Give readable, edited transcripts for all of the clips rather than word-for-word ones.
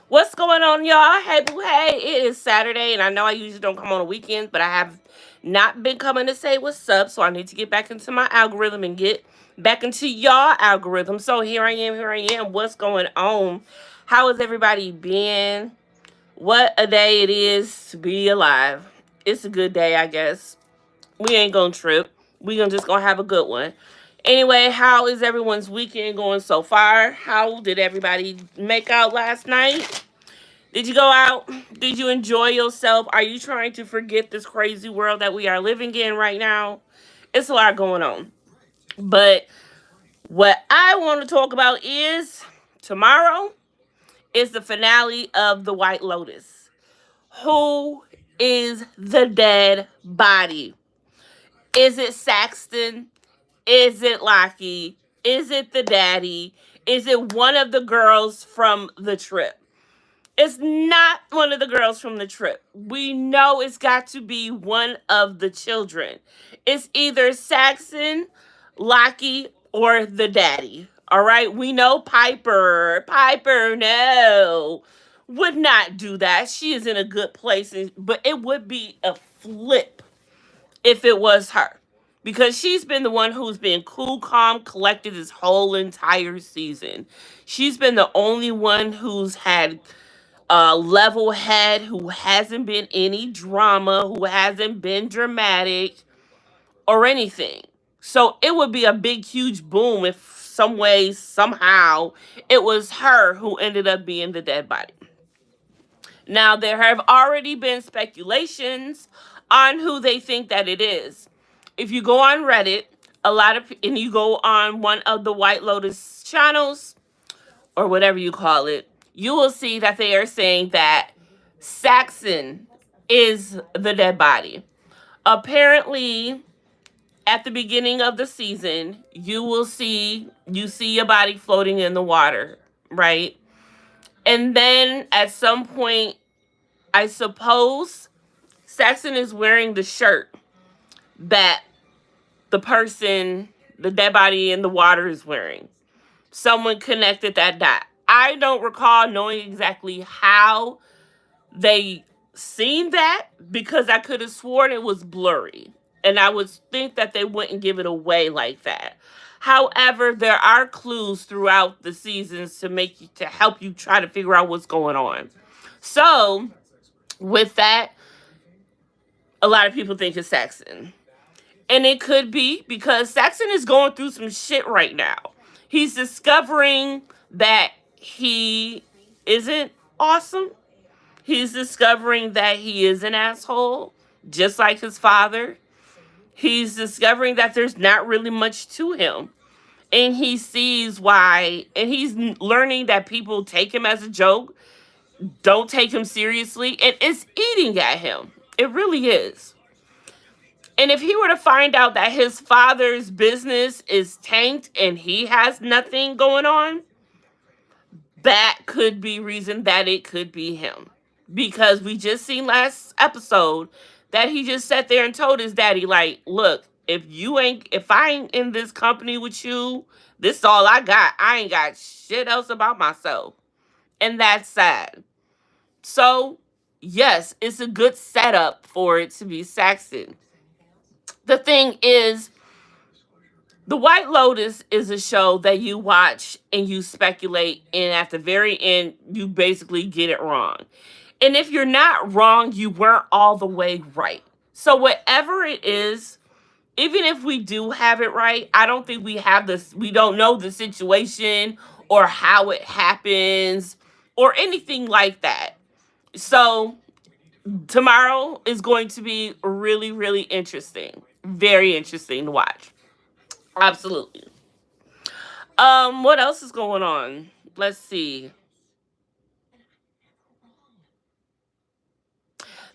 What's going on, y'all? Hey, Bew Heyyy. It is Saturday, and I know I usually don't come on a weekend, but I have not been coming to say what's up, so I need to get back into my algorithm and get back into y'all algorithm. So here I am. What's going on? How has everybody been? What a day it is to be alive. It's a good day, I guess. We ain't gonna trip. We gonna just gonna have a good one. Anyway, how is everyone's weekend going so far? How did everybody make out last night? Did you go out? Did you enjoy yourself? Are you trying to forget this crazy world that we are living in right now? It's a lot going on. But what I want to talk about is tomorrow is the finale of The White Lotus. Who is the dead body? Is it Saxton? Is it Lockie? Is it the daddy? Is it one of the girls from the trip? It's not one of the girls from the trip. We know it's got to be one of the children. It's either Saxon, Lockie, or the daddy. All right? We know Piper. Piper, no. Would not do that. She is in a good place. But it would be a flip if it was her. Because she's been the one who's been cool, calm, collected this whole entire season. She's been the only one who's had a level head, who hasn't been any drama, who hasn't been dramatic or anything. So it would be a big, huge boom if some way, somehow, it was her who ended up being the dead body. Now, there have already been speculations on who they think that it is. If you go on Reddit, and you go on one of the White Lotus channels, or whatever you call it, you will see that they are saying that Saxon is the dead body. Apparently, at the beginning of the season, you see a body floating in the water, right? And then at some point, I suppose Saxon is wearing the shirt that the dead body in the water is wearing. Someone connected that dot. I don't recall knowing exactly how they seen that, because I could have sworn it was blurry. And I would think that they wouldn't give it away like that. However, there are clues throughout the seasons to help you try to figure out what's going on. So, with that, a lot of people think it's Saxon. And it could be because Saxon is going through some shit right now. He's discovering that he isn't awesome. He's discovering that he is an asshole, just like his father. He's discovering that there's not really much to him. And he sees why, and he's learning that people take him as a joke, don't take him seriously, and it's eating at him. It really is. And if he were to find out that his father's business is tanked and he has nothing going on, that could be reason that it could be him. Because we just seen last episode that he just sat there and told his daddy, like, look, if I ain't in this company with you, this is all I got. I ain't got shit else about myself. And that's sad. So, yes, it's a good setup for it to be Saxon. The thing is, The White Lotus is a show that you watch and you speculate, and at the very end, you basically get it wrong. And if you're not wrong, you weren't all the way right. So whatever it is, even if we do have it right, I don't think we don't know the situation or how it happens or anything like that. So tomorrow is going to be really, really interesting. Very interesting to watch. Absolutely. What else is going on? Let's see.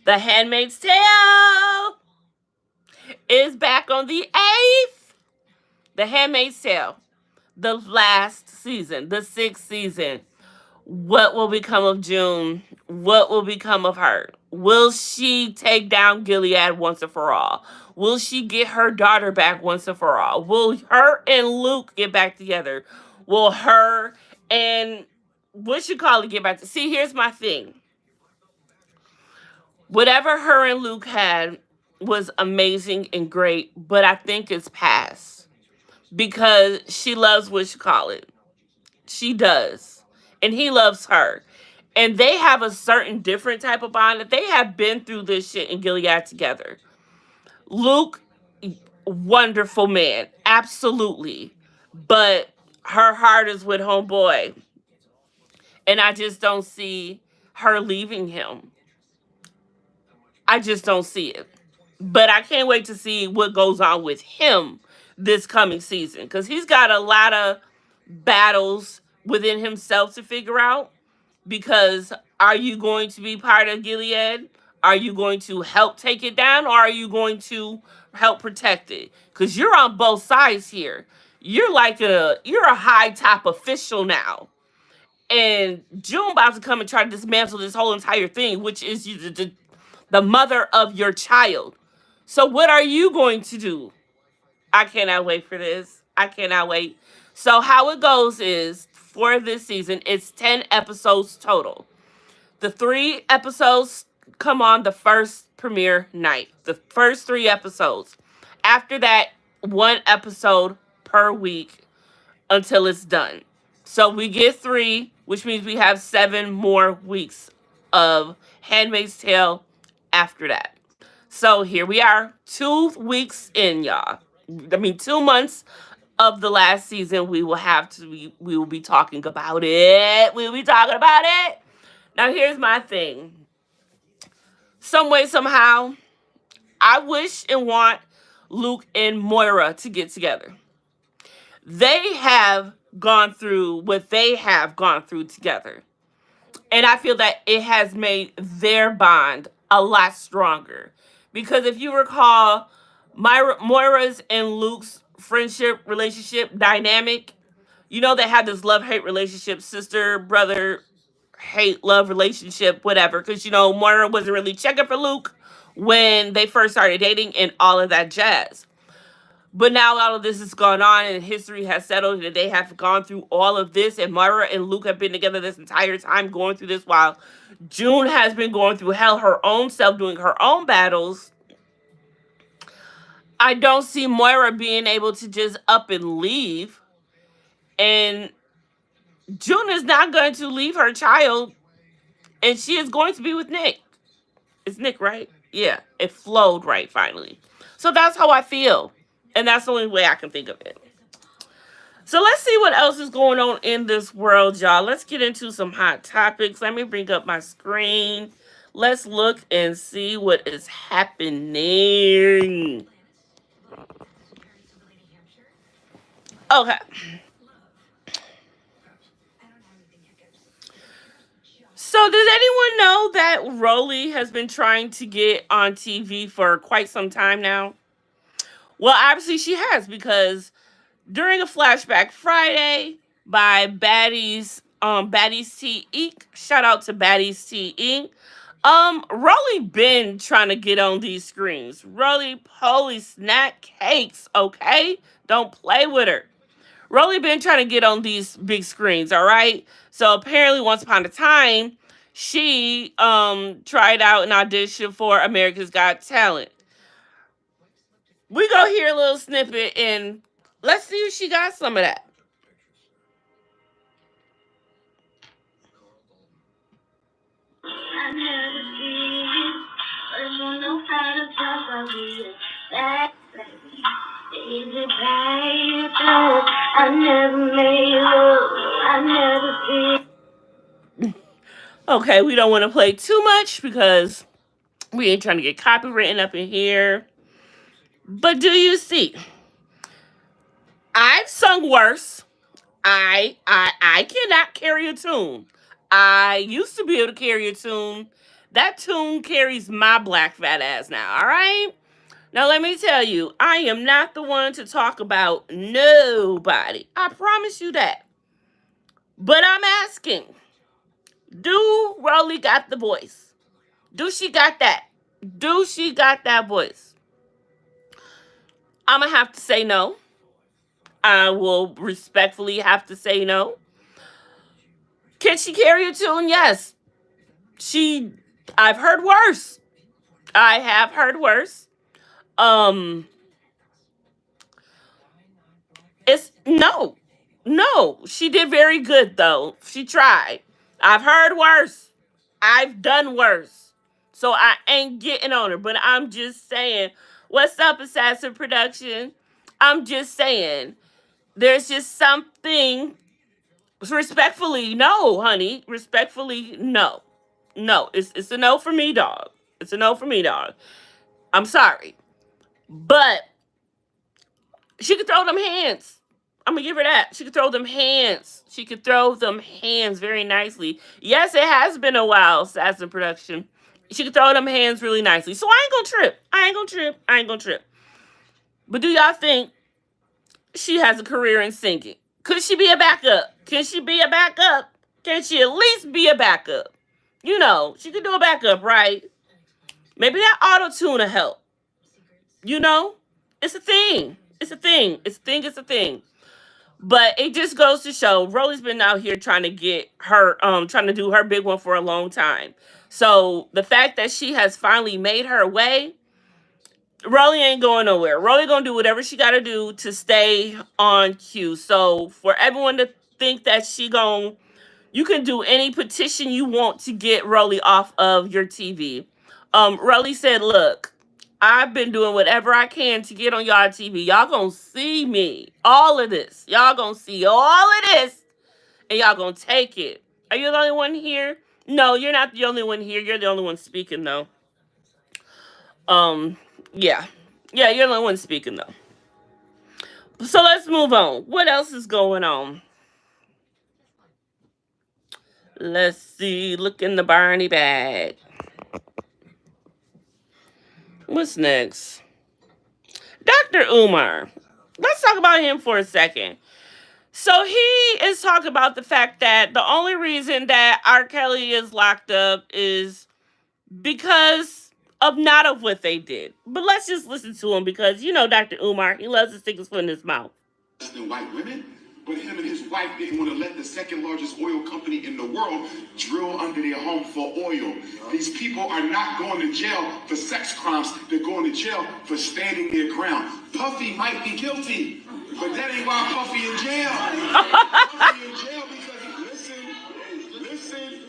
The Handmaid's Tale is back on the 8th. The Handmaid's Tale. The last season. The 6th season. What will become of June? What will become of her? Will she take down Gilead once and for all? Will she get her daughter back once and for all? Will her and Luke get back together? Will her and what you call it, get back to, see, here's my thing. Whatever her and Luke had was amazing and great, but I think it's past because she loves what you call it. She does. And he loves her. And they have a certain different type of bond that they have been through this shit in Gilead together. Luke, wonderful man, absolutely. But her heart is with homeboy. And I just don't see her leaving him. I just don't see it. But I can't wait to see what goes on with him this coming season because he's got a lot of battles within himself to figure out. Because are you going to be part of Gilead? Are you going to help take it down or are you going to help protect it? Because you're on both sides here. You're a high top official now. And June about to come and try to dismantle this whole entire thing, which is the mother of your child. So what are you going to do? I cannot wait for this. I cannot wait. So how it goes is for this season, it's 10 episodes total. The 3 episodes come on the first premiere night. The first 3 episodes. After that, 1 episode per week until it's done. So we get 3, which means we have 7 more weeks of Handmaid's Tale after that. So here we are, 2 weeks in, y'all. I mean, 2 months of the last season. We will have to. We will be talking about it. We'll be talking about it. Now, here's my thing. Some way, somehow, I wish and want Luke and Moira to get together. They have gone through what they have gone through together. And I feel that it has made their bond a lot stronger. Because if you recall, Moira's and Luke's friendship, relationship dynamic, you know, they had this love-hate relationship, sister, brother, hate, love relationship, whatever. Because, you know, Moira wasn't really checking for Luke when they first started dating and all of that jazz. But now all of this has gone on and history has settled and they have gone through all of this and Moira and Luke have been together this entire time going through this while June has been going through hell her own self, doing her own battles. I don't see Moira being able to just up and leave. And June is not going to leave her child and she is going to be with Nick. It's Nick, right? Yeah, it flowed right finally. So that's how I feel. And that's the only way I can think of it. So let's see what else is going on in this world, y'all. Let's get into some hot topics. Let me bring up my screen. Let's look and see what is happening. Okay. So does anyone know that Rolly has been trying to get on TV for quite some time now? Well, obviously she has because during a flashback Friday by Baddies T Inc. Shout out to Baddies T Inc. Rolly been trying to get on these screens. Rolly Poly snack cakes, okay? Don't play with her. Rolly been trying to get on these big screens, all right? So apparently once upon a time, she tried out an audition for America's Got Talent. We go hear a little snippet and let's see if she got some of that. Okay, we don't want to play too much because we ain't trying to get copywritten up in here. But do you see? I've sung worse. I cannot carry a tune. I used to be able to carry a tune. That tune carries my black fat ass now, all right? Now let me tell you, I am not the one to talk about nobody. I promise you that. But I'm asking, do Rolly got the voice? Do she got that? Do she got that voice? I'm going to have to say no. I will respectfully have to say no. Can she carry a tune? Yes. She I've heard worse. I have heard worse. Um it's no. No. She did very good though. She tried. I've heard worse. I've done worse. So I ain't getting on her. But I'm just saying, what's up, Assassin Production? I'm just saying, there's just something. Respectfully, no, honey. Respectfully, no. No. It's a no for me, dog. It's a no for me, dog. I'm sorry. But she could throw them hands. I'm gonna give her that. She could throw them hands. She could throw them hands very nicely. Yes, it has been a while, Assassin Production. She could throw them hands really nicely. So I ain't gonna trip. I ain't gonna trip. I ain't gonna trip. But do y'all think she has a career in singing? Could she be a backup? Can she be a backup? Can she at least be a backup? You know, she could do a backup, right? Maybe that auto tune will help. You know? It's a thing. It's a thing. It's a thing. It's a thing. But it just goes to show Rolly's been out here trying to get her trying to do her big one for a long time. So the fact that she has finally made her way, Rolly ain't going nowhere. Rolly gonna do whatever she gotta do to stay on cue. So for everyone to think that you can do any petition you want to get Rolly off of your TV. Rolly said, look, I've been doing whatever I can to get on y'all TV. Y'all gonna see me. All of this. Y'all gonna see all of this. And y'all gonna take it. Are you the only one here? No, you're not the only one here. You're the only one speaking though. Um, yeah. Yeah, you're the only one speaking though. So let's move on. What else is going on? Let's see. Look in the Barney bag. What's next? Dr. Umar. Let's talk about him for a second. So he is talking about the fact that the only reason that R. Kelly is locked up is because of not of what they did. But let's just listen to him because you know Dr. Umar, he loves to stick his foot in his mouth. Than white women, but him and his wife didn't want to let the second largest oil company in the world drill under their home for oil. These people are not going to jail for sex crimes. They're going to jail for standing their ground. Puffy might be guilty, but that ain't why Puffy in jail. Puffy in jail because, listen,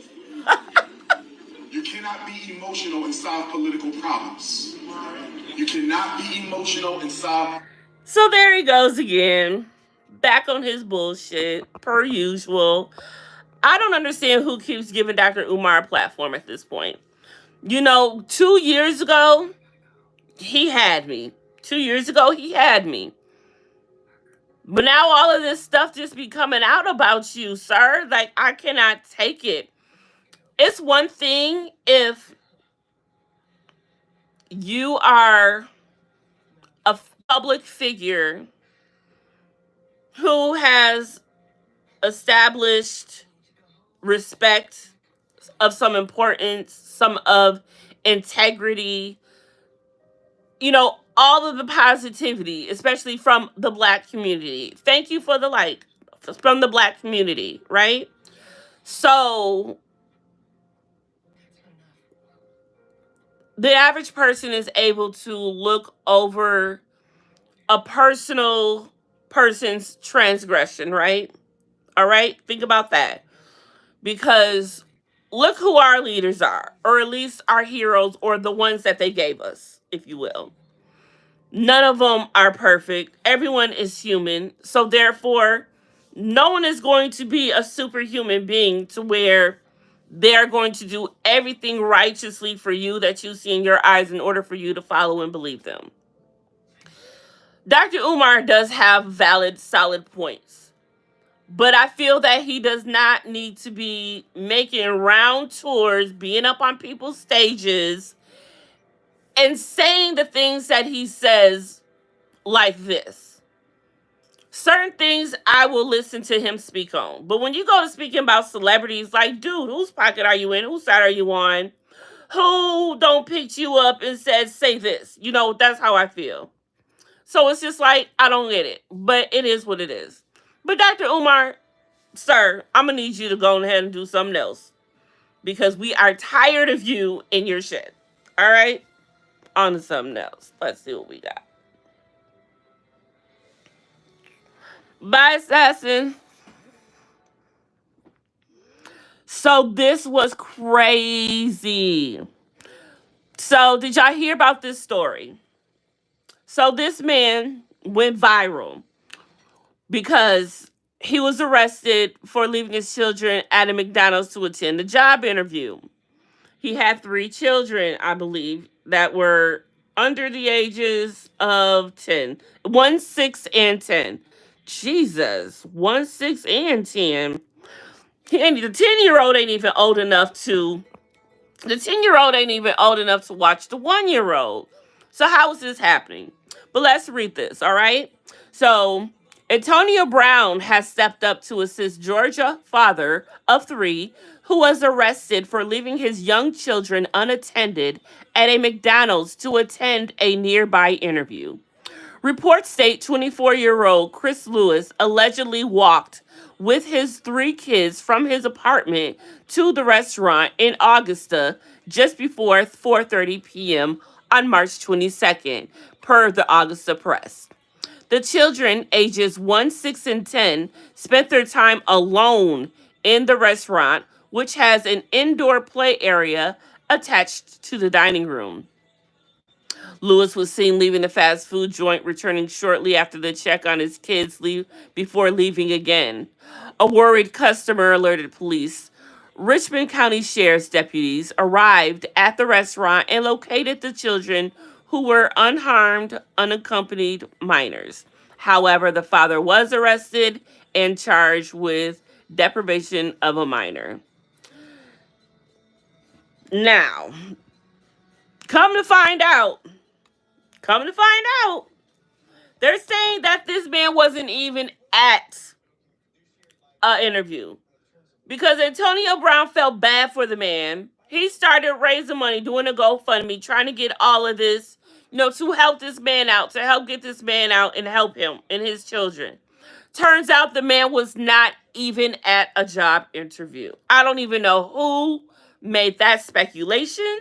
you cannot be emotional and solve political problems. You cannot be emotional and solve. So there he goes again, back on his bullshit, per usual. I don't understand who keeps giving Dr. Umar a platform at this point. You know, 2 years ago, he had me. 2 years ago, he had me. But now all of this stuff just be coming out about you, sir. Like, I cannot take it. It's one thing if you are a public figure who has established respect of some importance, some of integrity, you know, all of the positivity, especially from the Black community. Thank you for the like from the Black community, right? So the average person is able to look over a person's transgression, right? All right? Think about that. Because look who our leaders are, or at least our heroes, or the ones that they gave us, if you will. None of them are perfect. Everyone is human. So therefore, no one is going to be a superhuman being to where they're going to do everything righteously for you that you see in your eyes in order for you to follow and believe them. Dr. Umar does have valid, solid points. But I feel that he does not need to be making round tours, being up on people's stages, and saying the things that he says like this. Certain things I will listen to him speak on. But when you go to speaking about celebrities, like, dude, whose pocket are you in? Whose side are you on? Who don't pick you up and says, say this? You know, that's how I feel. So it's just like, I don't get it. But it is what it is. But Dr. Umar, sir, I'm gonna need you to go ahead and do something else because we are tired of you in your shit. All right, on to something else. Let's see what we got. Bye, assassin. So this was crazy. So did y'all hear about this story? So this man went viral because he was arrested for leaving his children at a McDonald's to attend a job interview. He had 3 children, I believe, that were under the ages of 10. 1, 6, and 10. Jesus. 1, 6, and 10. The 10-year-old ain't even old enough to the 10-year-old ain't even old enough to watch the 1-year-old. So how is this happening? But let's read this, all right? So Antonio Brown has stepped up to assist Georgia father of 3 who was arrested for leaving his young children unattended at a McDonald's to attend a nearby interview. Reports state 24-year-old Chris Lewis allegedly walked with his 3 kids from his apartment to the restaurant in Augusta just before 4:30 p.m. on March 22nd, per the Augusta Press. The children, ages 1, 6, and 10, spent their time alone in the restaurant, which has an indoor play area attached to the dining room. Lewis was seen leaving the fast food joint, returning shortly after the check on his kids before leaving again. A worried customer alerted police. Richmond County Sheriff's deputies arrived at the restaurant and located the children, who were unharmed, unaccompanied minors. However, the father was arrested and charged with deprivation of a minor. Now, come to find out, come to find out, they're saying that this man wasn't even at an interview because Antonio Brown felt bad for the man. He started raising money, doing a GoFundMe, trying to get all of this, to help this man out, to help get this man out and help him and his children. Turns out the man was not even at a job interview. I don't even know who made that speculation,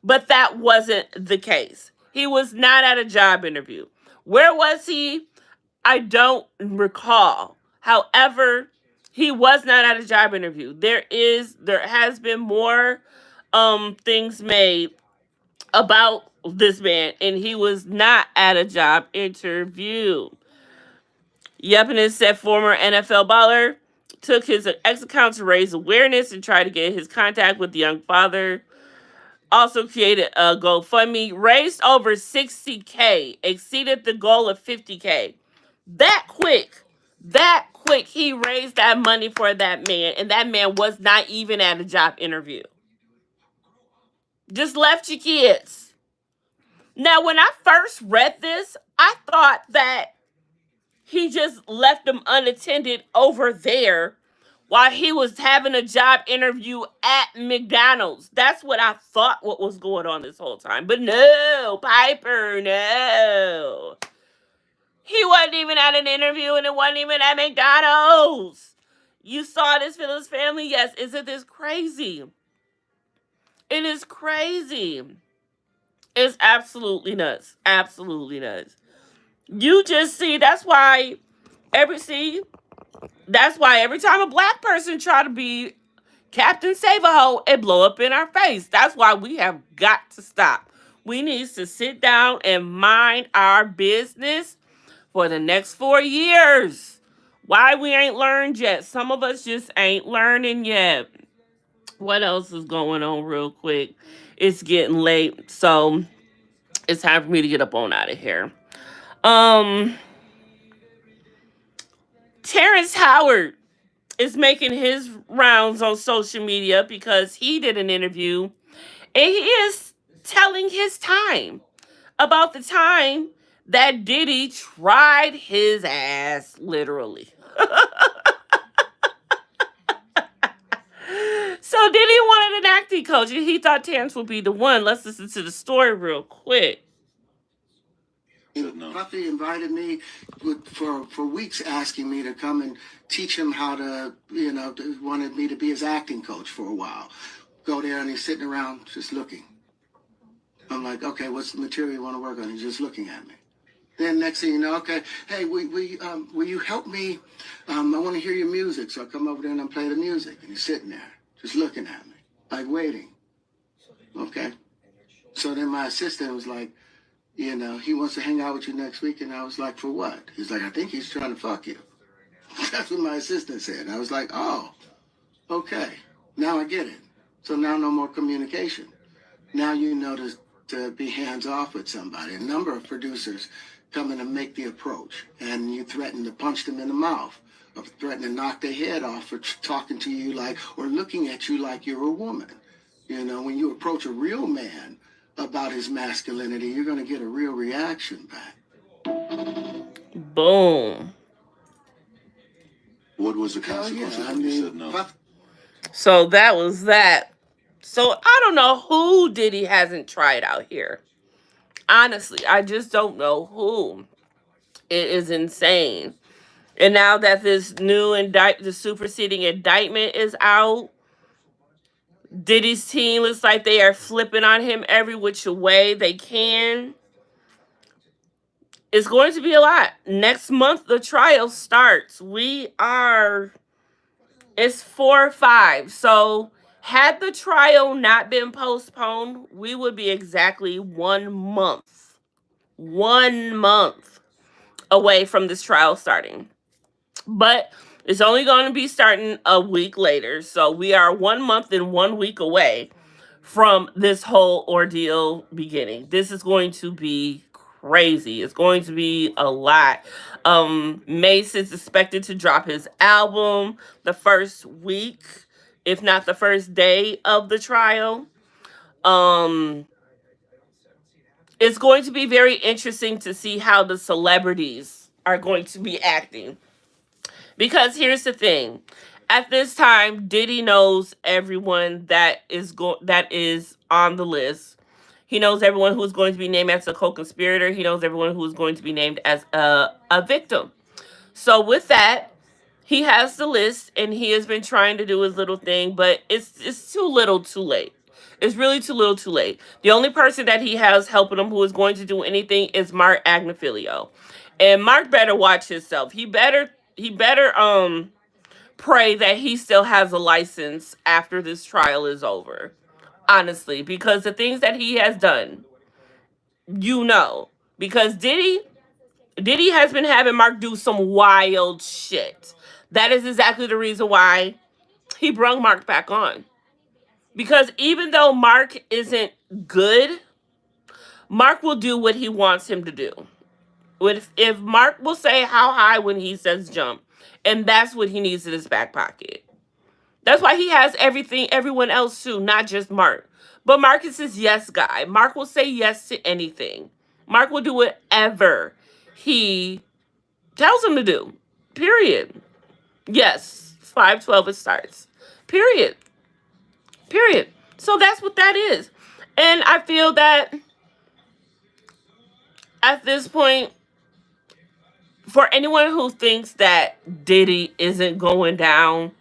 but that wasn't the case. He was not at a job interview. Where was he? I don't recall. However, he was not at a job interview. There has been more things made about this man, and he was not at a job interview. Yep, and it said former NFL baller took his ex account to raise awareness and try to get his contact with the young father. Also created a GoFundMe, raised over 60K, exceeded the goal of 50K. That quick, he raised that money for that man, and that man was not even at a job interview. Just left your kids. Now, when I first read this, I thought that he just left them unattended over there while he was having a job interview at McDonald's. That's what I thought what was going on this whole time. But no, Piper, no. He wasn't even at an interview and it wasn't even at McDonald's. You saw this for his family? Yes. Isn't this crazy? It is crazy. It's absolutely nuts. Absolutely nuts. You just see, that's why every time a black person try to be Captain Save-A-Ho, it blow up in our face. That's why we have got to stop. We need to sit down and mind our business for the next 4 years. Why we ain't learned yet? Some of us just ain't learning yet. What else is going on real quick? It's getting late, so it's time for me to get up on out of here. Terrence Howard is making his rounds on social media because he did an interview and he is telling his time about the time that Diddy tried his ass, literally. So Diddy wanted an acting coach and he thought Terrence would be the one. Let's listen to the story real quick. Said no. Puffy invited me for weeks, asking me to come and teach him how to, wanted me to be his acting coach for a while. Go there and he's sitting around just looking. I'm like, okay, what's the material you want to work on? He's just looking at me. Then next thing you know, okay, hey, will you help me? I want to hear your music. So I come over there and I play the music. And he's sitting there, just looking at me, like waiting. Okay. So then my assistant was like, he wants to hang out with you next week. And I was like, for what? He's like, I think he's trying to fuck you. That's what my assistant said. And I was like, oh, okay. Now I get it. So now no more communication. Now you know to be hands off with somebody. A number of producers come in and make the approach, and you threaten to punch them in the mouth, or threaten to knock their head off for talking to you like, or looking at you like you're a woman. When you approach a real man about his masculinity, you're going to get a real reaction back. Boom. What was the consequence when you said no? So that was that. So I don't know who Diddy hasn't tried out here. Honestly, I just don't know who. It is insane. And now that this new the superseding indictment is out, Diddy's team looks like they are flipping on him every which way they can. It's going to be a lot. Next month, the trial starts. It's 4/5. So, had the trial not been postponed, we would be exactly 1 month away from this trial starting. But it's only going to be starting a week later. So, we are 1 month and 1 week away from this whole ordeal beginning. This is going to be crazy. It's going to be a lot. Mace is expected to drop his album the first week, if not the first day of the trial. It's going to be very interesting to see how the celebrities are going to be acting. Because here's the thing. At this time, Diddy knows everyone that is on the list. He knows everyone who is going to be named as a co-conspirator. He knows everyone who is going to be named as a victim. So with that, he has the list and he has been trying to do his little thing, but it's too little too late. It's really too little too late. The only person that he has helping him who is going to do anything is Mark Agnifilio. And Mark better watch himself. He better pray that he still has a license after this trial is over. Honestly, because the things that he has done, because Diddy has been having Mark do some wild shit. That is exactly the reason why he brung Mark back on. Because even though Mark isn't good, Mark will do what he wants him to do. If Mark will say how high when he says jump, and that's what he needs in his back pocket. That's why he has everyone else too, not just Mark. But Mark is his yes guy. Mark will say yes to anything. Mark will do whatever he tells him to do. Period. Yes, 5/12 it starts. Period. Period. So that's what that is. And I feel that at this point, for anyone who thinks that Diddy isn't going down,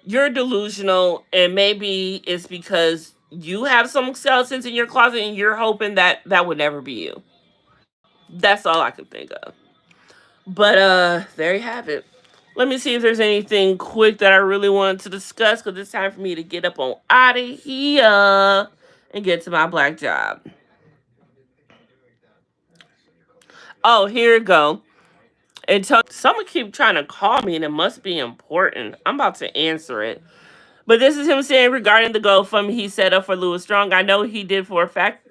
you're delusional, and maybe it's because you have some skeletons in your closet and you're hoping that that would never be you. That's all I can think of. But there you have it. Let me see if there's anything quick that I really wanted to discuss, because it's time for me to get up on out of here and get to my black job. Oh, here we go. And someone keep trying to call me, and it must be important. I'm about to answer it. But this is him saying regarding the GoFundMe he set up for Louis Strong. I know he did for a fact.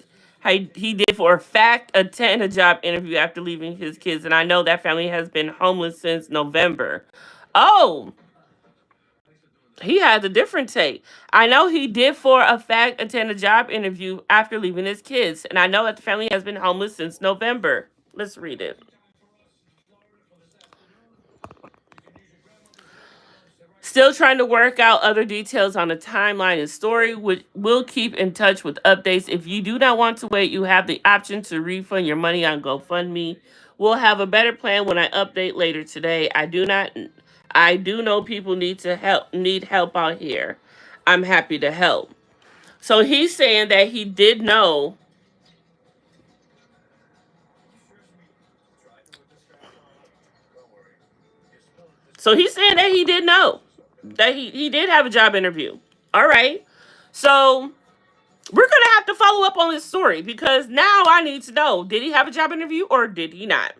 He did for a fact attend a job interview after leaving his kids, and I know that family has been homeless since November. Oh, he has a different take. I know he did for a fact attend a job interview after leaving his kids, and I know that the family has been homeless since November. Let's read it. Still trying to work out other details on the timeline and story. We'll keep in touch with updates. If you do not want to wait, you have the option to refund your money on GoFundMe. We'll have a better plan when I update later today. I do know people need help out here. I'm happy to help. So he's saying that he did know. So he's saying that he did know that he did have a job interview. All right. So we're gonna have to follow up on this story because now I need to know: did he have a job interview or did he not?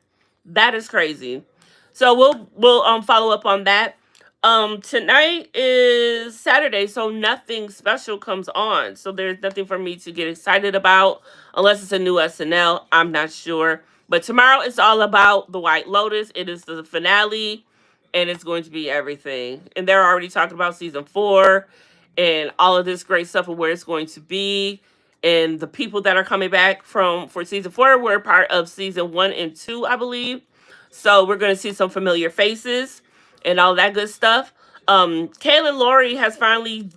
That is crazy. So we'll follow up on that. Tonight is Saturday, so nothing special comes on. So there's nothing for me to get excited about unless it's a new SNL. I'm not sure. But tomorrow is all about the White Lotus. It is the finale, and it's going to be everything. And they're already talking about season 4 and all of this great stuff of where it's going to be. And the people that are coming back from for season 4 were part of season 1 and 2, I believe. So we're going to see some familiar faces and all that good stuff. Kaylin Laurie has finally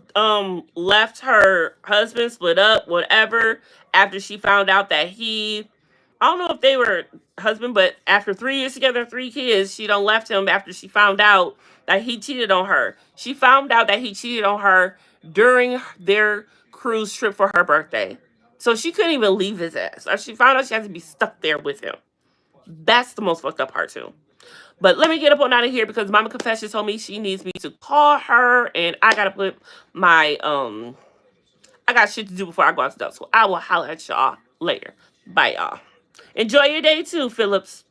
left her husband, split up, whatever, after she found out that I don't know if they were husband, but after 3 years together, 3 kids, she don't left him after she found out that he cheated on her. She found out that he cheated on her during their cruise trip for her birthday. So she couldn't even leave his ass. She found out she had to be stuck there with him. That's the most fucked up part too. But let me get up on out of here because Mama Confession told me she needs me to call her, and I gotta put my I got shit to do before I go out to duck. So I will holler at y'all later. Bye y'all. Enjoy your day too, Phillips.